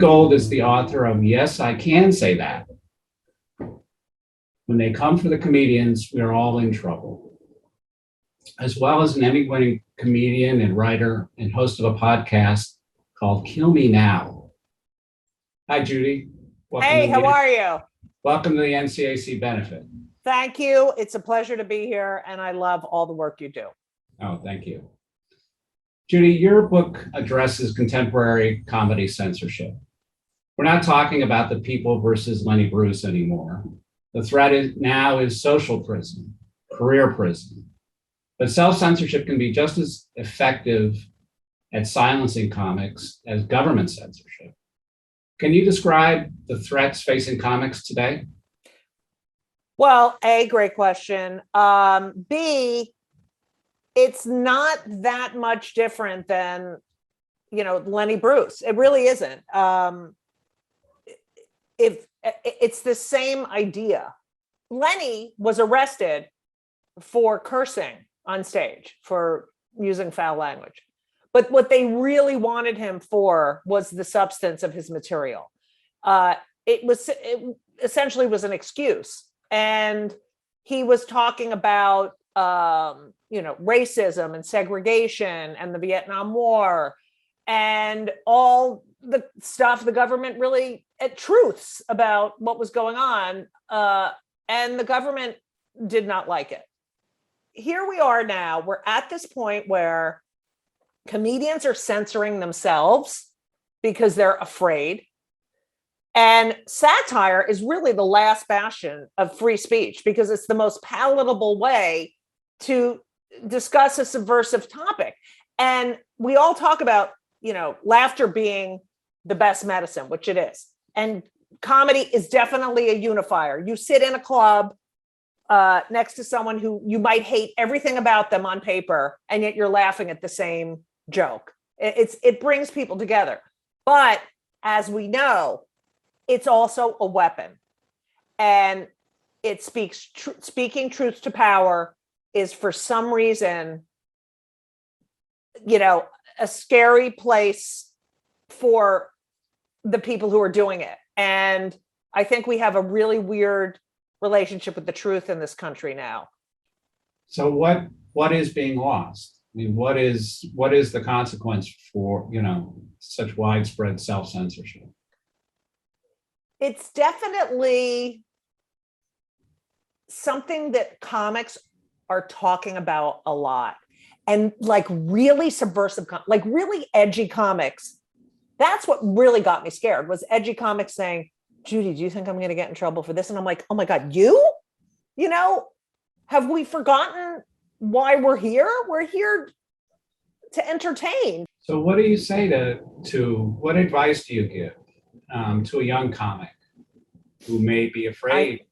Gold is the author of Yes, I Can Say That. When they come for the comedians, we are all in trouble. As well as an Emmy-winning comedian and writer and host of a podcast called Kill Me Now. Hi, Judy. Hey, how are you? Welcome to the NCAC benefit. Thank you. It's a pleasure to be here, and I love all the work you do. Oh, thank you. Judy, your book addresses contemporary comedy censorship. We're not talking about the People versus Lenny Bruce anymore. The threat now is social prison, career prison. But self-censorship can be just as effective at silencing comics as government censorship. Can you describe the threats facing comics today? Well, A, great question. B, it's not that much different than, Lenny Bruce. It really isn't. If it's the same idea. Lenny was arrested for cursing on stage, for using foul language. But what they really wanted him for was the substance of his material. It essentially was an excuse. And he was talking about, racism and segregation and the Vietnam War and all the stuff the government really truths about what was going on. And the government did not like it. Here we are now. We're at this point where comedians are censoring themselves because they're afraid. And satire is really the last bastion of free speech because it's the most palatable way to discuss a subversive topic. And we all talk about, laughter being the best medicine, which it is. And comedy is definitely a unifier. You sit in a club next to someone who you might hate everything about them on paper, and yet you're laughing at the same joke. It brings people together. But as we know, it's also a weapon. And it speaking truth to power is for some reason, a scary place for the people who are doing it. And I think we have a really weird relationship with the truth in this country now. So what is being lost? I mean, what is the consequence for, such widespread self-censorship? It's definitely something that comics are talking about a lot. And like really subversive, like really edgy comics. That's what really got me scared was edgy comics saying, Judy, do you think I'm going to get in trouble for this? And I'm like, oh my God, have we forgotten why we're here? We're here to entertain. So what do you say to what advice do you give to a young comic who may be afraid?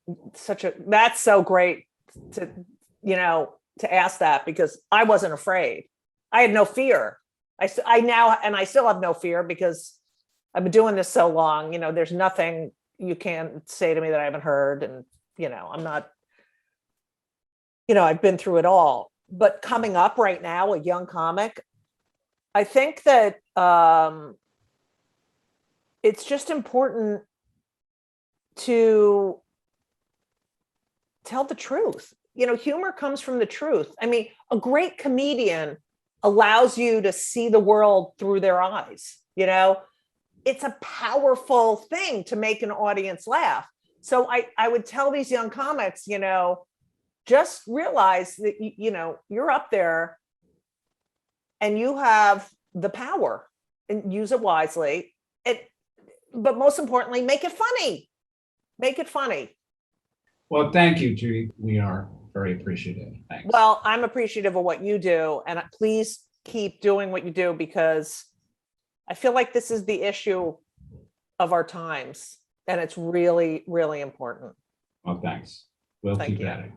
That's so great to ask that because I wasn't afraid. I had no fear. I still have no fear because I've been doing this so long. There's nothing you can say to me that I haven't heard. And, I'm not, I've been through it all. But coming up right now, a young comic, I think that it's just important to tell the truth. Humor comes from the truth. I mean, a great comedian allows you to see the world through their eyes. It's a powerful thing to make an audience laugh. So I would tell these young comics, just realize that, you're up there and you have the power and use it wisely. But most importantly, make it funny. Make it funny. Well, thank you, Judy. We are very appreciative. Thanks. Well, I'm appreciative of what you do. And please keep doing what you do because I feel like this is the issue of our times. And it's really, really important. Well, thanks. We'll Thank keep you. at it.